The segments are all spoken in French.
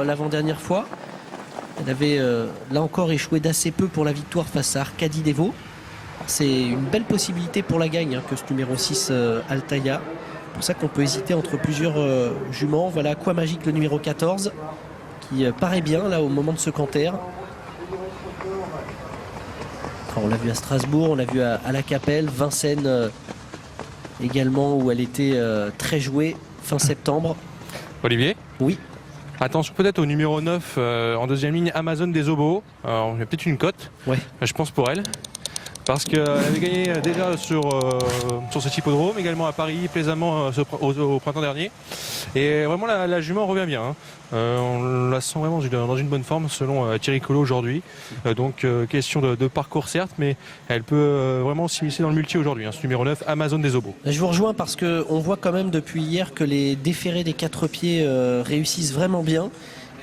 l'avant-dernière fois. Elle avait là encore échoué d'assez peu pour la victoire face à Arcadie Devo. C'est une belle possibilité pour la gagne que ce numéro 6 Altaïa. C'est pour ça qu'on peut hésiter entre plusieurs juments. Voilà Aquamagique le numéro 14 qui paraît bien là au moment de ce canter. On l'a vu à Strasbourg, on l'a vu à la Capelle, Vincennes également où elle était très jouée fin septembre. Olivier ? Oui. Attention peut-être au numéro 9 en deuxième ligne, Amazon des Obos. Alors, il y a peut-être une cote, Ouais. Je pense pour elle. Parce qu'elle avait gagné déjà sur cet hippodrome, également à Paris, plaisamment au printemps dernier. Et vraiment la jument revient bien. On la sent vraiment dans une bonne forme selon Thierry Collot aujourd'hui. Donc question de parcours certes, mais elle peut vraiment s'immiscer dans le multi aujourd'hui. Ce numéro 9, Amazon des Obos. Je vous rejoins parce qu'on voit quand même depuis hier que les déférés des 4 pieds réussissent vraiment bien.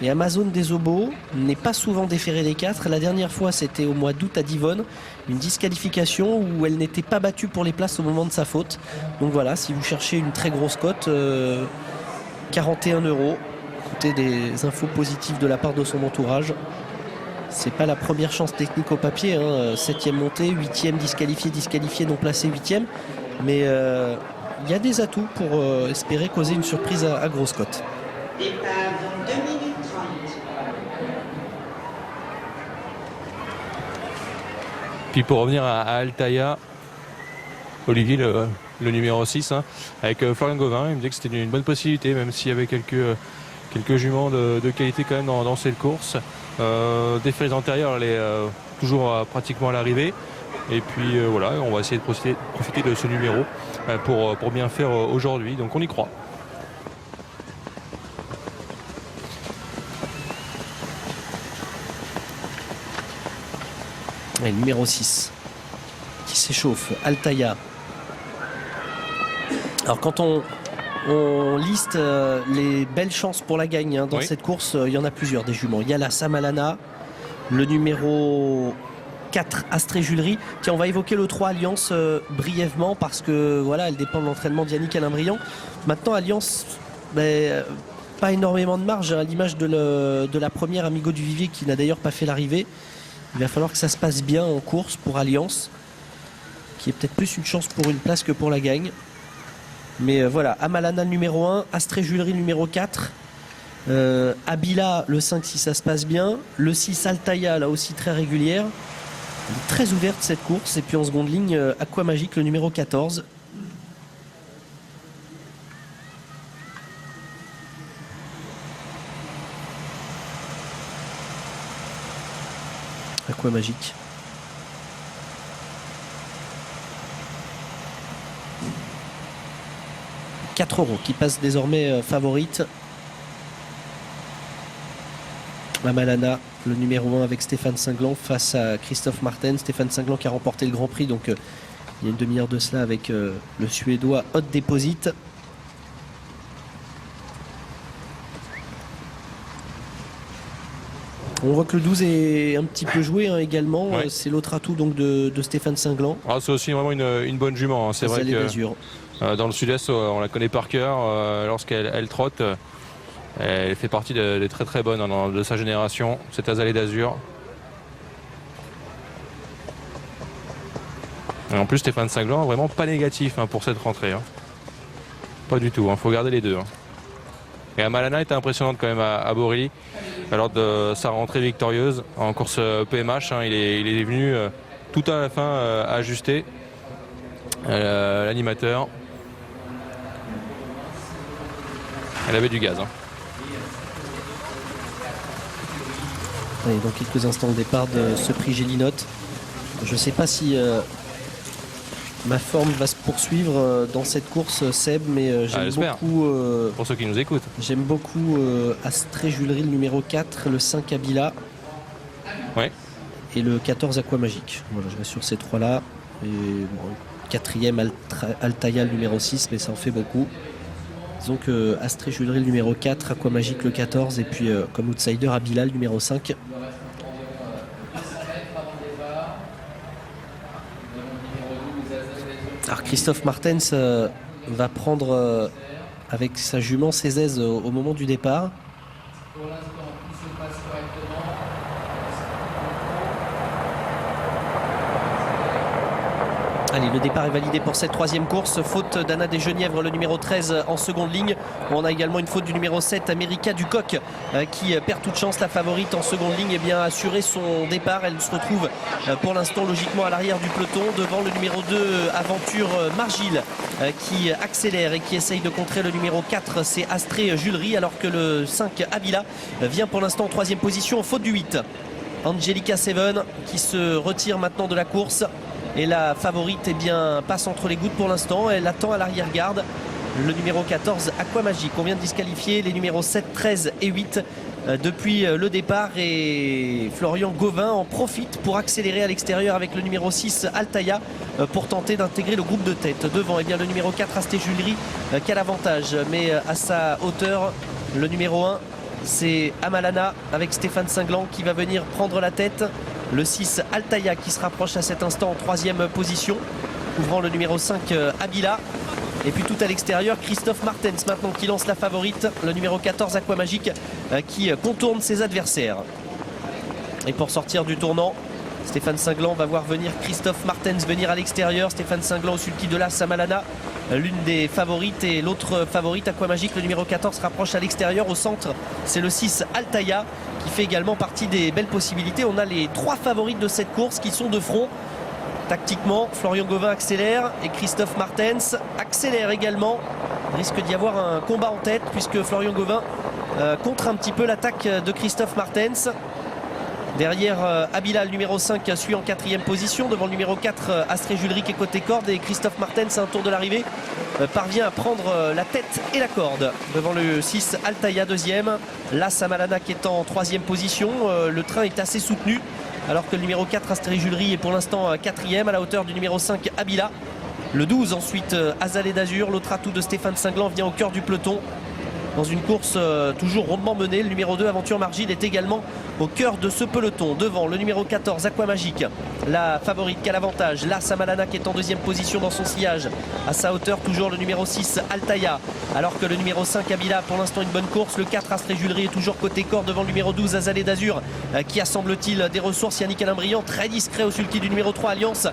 Et Amazon des Obos n'est pas souvent déféré des 4. La dernière fois, c'était au mois d'août à Divonne. Une disqualification où elle n'était pas battue pour les places au moment de sa faute. Donc voilà, si vous cherchez une très grosse cote, 41 €. Écoutez, des infos positives de la part de son entourage. C'est pas la première chance technique au papier. 7e montée, 8e disqualifié, non placé 8e. Mais il y a des atouts pour espérer causer une surprise à grosse cote. Départ dans 2 minutes 30. Puis pour revenir à Altaïa, Olivier, le numéro 6, avec Florian Gauvin, il me disait que c'était une bonne possibilité, même s'il y avait quelques juments de qualité quand même dans cette course. Déférés antérieures, elle est toujours pratiquement à l'arrivée. Et puis voilà, on va essayer de profiter de ce numéro pour bien faire aujourd'hui. Donc on y croit. Et le numéro 6 qui s'échauffe, Altaïa. Alors quand on liste les belles chances pour la gagne dans cette course, il y en a plusieurs des juments. Il y a la Samalana, le numéro 4 Astrée Julery. Tiens, on va évoquer le 3 Alliance brièvement parce que voilà, elle dépend de l'entraînement d'Yannick Alain-Briand. Maintenant Alliance, pas énormément de marge à l'image de la première Amigo du Vivier qui n'a d'ailleurs pas fait l'arrivée. Il va falloir que ça se passe bien en course pour Alliance, qui est peut-être plus une chance pour une place que pour la gagne. Mais voilà, Amalana le numéro 1, Astrée Julery le numéro 4, Abila le 5 si ça se passe bien, le 6 Altaïa là aussi très régulière. Elle est très ouverte cette course. Et puis en seconde ligne, Aquamagique le numéro 14. Aquamagique. « 4 € qui passe désormais favorite. Amalana, le numéro 1 avec Stéphane Cinglan face à Christophe Martin. Stéphane Cinglan qui a remporté le Grand Prix, donc il y a une demi-heure de cela avec le Suédois Hot Deposit. On voit que le 12 est un petit peu joué également. Ouais. C'est l'autre atout donc de Stéphane Cinglan. C'est aussi vraiment une bonne jument. C'est vrai que dans le sud-est, on la connaît par cœur. Lorsqu'elle trotte, elle fait partie des très très bonnes de sa génération. C'est Azalée d'Azur. Et en plus, Stéphane Cinglan, vraiment pas négatif pour cette rentrée. Pas du tout. Faut garder les deux. Et Amalana était impressionnante quand même à Borély lors de sa rentrée victorieuse en course PMH. Il est venu tout à la fin ajuster l'animateur. Elle avait du gaz. Allez, dans quelques instants le départ de ce prix Gélinote. Je ne sais pas si ma forme va se poursuivre dans cette course, Seb, mais j'aime beaucoup. Pour ceux qui nous écoutent. J'aime beaucoup Astrée Julery, le numéro 4, le 5 Abila. Ouais. Et le 14 Aquamagique. Voilà, je vais sur ces trois-là. Et quatrième Altaïa, le numéro 6, mais ça en fait beaucoup. Disons que Astrée Julery, le numéro 4, Aquamagique, le 14, et puis comme outsider, Abila, le numéro 5. Alors Christophe Martens va prendre avec sa jument ses aises au moment du départ. Allez, le départ est validé pour cette troisième course. Faute d'Anna Desgenièvres, le numéro 13 en seconde ligne. On a également une faute du numéro 7, America Ducoq, qui perd toute chance. La favorite en seconde ligne, a assuré son départ. Elle se retrouve pour l'instant logiquement à l'arrière du peloton, devant le numéro 2, Aventure Margil, qui accélère et qui essaye de contrer le numéro 4, c'est Astrée Julery, alors que le 5, Abila, vient pour l'instant en troisième position, faute du 8. Angelica Seven qui se retire maintenant de la course. Et la favorite passe entre les gouttes pour l'instant. Elle attend à l'arrière-garde le numéro 14, Aquamagique. On vient de disqualifier les numéros 7, 13 et 8 depuis le départ. Et Florian Gauvin en profite pour accélérer à l'extérieur avec le numéro 6, Altaïa, pour tenter d'intégrer le groupe de tête. Devant, le numéro 4, Astrée Julery, qui a l'avantage. Mais à sa hauteur, le numéro 1, c'est Amalana avec Stéphane Cinglan qui va venir prendre la tête. Le 6, Altaïa, qui se rapproche à cet instant en troisième position, couvrant le numéro 5, Abila. Et puis tout à l'extérieur, Christophe Martens maintenant qui lance la favorite. Le numéro 14, Aquamagique, qui contourne ses adversaires. Et pour sortir du tournant, Stéphane Cinglan va voir venir Christophe Martens venir à l'extérieur. Stéphane Cinglan au sulky de la Samalana, l'une des favorites, et l'autre favorite, Aquamagique, le numéro 14, se rapproche à l'extérieur. Au centre, c'est le 6, Altaïa, qui fait également partie des belles possibilités. On a les trois favorites de cette course qui sont de front. Tactiquement, Florian Gauvin accélère et Christophe Martens accélère également. Il risque d'y avoir un combat en tête puisque Florian Gauvin contre un petit peu l'attaque de Christophe Martens. Derrière, Abila, le numéro 5, suit en quatrième position. Devant le numéro 4, Astrée Julery, qui est côté corde. Et Christophe Martens, à un tour de l'arrivée, parvient à prendre la tête et la corde. Devant le 6, Altaïa, deuxième. La Samalana, qui est en troisième position. Le train est assez soutenu, alors que le numéro 4, Astrée Julery, est pour l'instant quatrième, à la hauteur du numéro 5, Abila. Le 12, ensuite, Azalée d'Azur. L'autre atout de Stéphane Cinglan vient au cœur du peloton. Dans une course toujours rondement menée, le numéro 2, Aventure Margil, est également au cœur de ce peloton. Devant, le numéro 14, Aquamagique, la favorite qui a l'avantage. La Samalana, qui est en deuxième position dans son sillage. À sa hauteur, toujours le numéro 6, Altaïa. Alors que le numéro 5, Abila, pour l'instant une bonne course. Le 4, Astrée Julery, est toujours côté corps devant le numéro 12, Azalée d'Azur, qui a, semble-t-il, des ressources. Yannick Alain Briand, très discret au sulky du numéro 3, Alliance,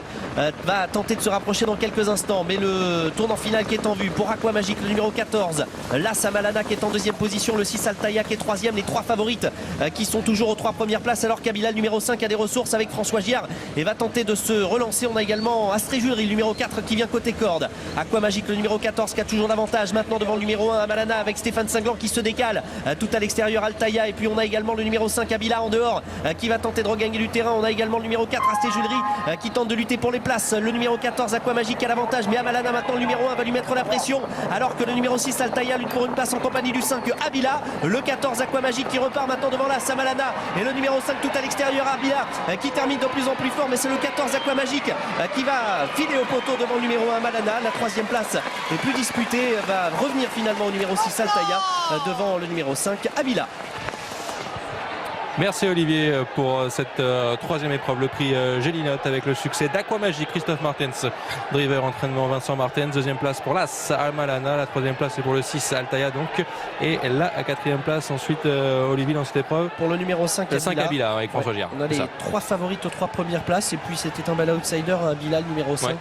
va tenter de se rapprocher dans quelques instants. Mais le tournant final qui est en vue pour Aquamagique, le numéro 14, la Samalana, qui est en deuxième position, le 6, Altaïa, qui est troisième. Les trois favorites qui sont toujours aux trois premières places, alors qu'Abila, le numéro 5, a des ressources avec François Giard et va tenter de se relancer. On a également Astrée Julery, le numéro 4, qui vient côté corde. Aquamagique, le numéro 14, qui a toujours l'avantage maintenant devant le numéro 1, Amalana, avec Stéphane Cinglan qui se décale tout à l'extérieur, Altaïa. Et puis on a également le numéro 5, Abila, en dehors, qui va tenter de regagner du terrain. On a également le numéro 4, Astrée Julery, qui tente de lutter pour les places. Le numéro 14, Aquamagique, a l'avantage, mais Amalana, maintenant le numéro 1, va lui mettre la pression, alors que le numéro 6, Altaïa, lutte pour une place en compagnie du 5, Abila. Le 14, Aquamagique, qui repart maintenant devant la Samalana, et le numéro 5 tout à l'extérieur, Abila, qui termine de plus en plus fort. Mais c'est le 14, Aquamagique, qui va filer au poteau devant le numéro 1, Malana. La troisième place est plus disputée, va revenir finalement au numéro 6, Altaïa, devant le numéro 5, Abila. Merci Olivier pour cette troisième épreuve, le prix Gélinote, avec le succès d'Aquamagique. Christophe Martens, driver entraînement Vincent Martens. Deuxième place pour l'As Amalana. La troisième place est pour le 6 Altaïa donc. Et là à quatrième place ensuite Olivier dans cette épreuve. Pour le numéro 5, le 5 Abila avec François Giard. On a les trois favorites aux trois premières places. Et puis c'était un bel outsider, Abila, le numéro 5.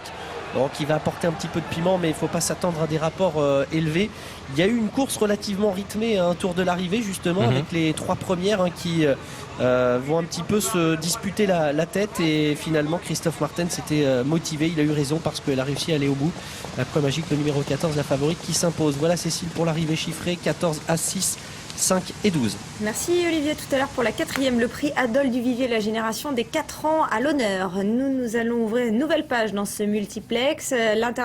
Bon, qui va apporter un petit peu de piment, mais il ne faut pas s'attendre à des rapports élevés. Il y a eu une course relativement rythmée à un tour de l'arrivée, justement, avec les trois premières qui vont un petit peu se disputer la tête. Et finalement, Christophe Martens était motivé. Il a eu raison parce qu'elle a réussi à aller au bout. Aquamagique, le numéro 14, la favorite, qui s'impose. Voilà Cécile pour l'arrivée chiffrée, 14 à 6. 5 et 12. Merci Olivier. Tout à l'heure pour la quatrième, le prix Adol Duvivier, la génération des 4 ans à l'honneur. Nous allons ouvrir une nouvelle page dans ce multiplex.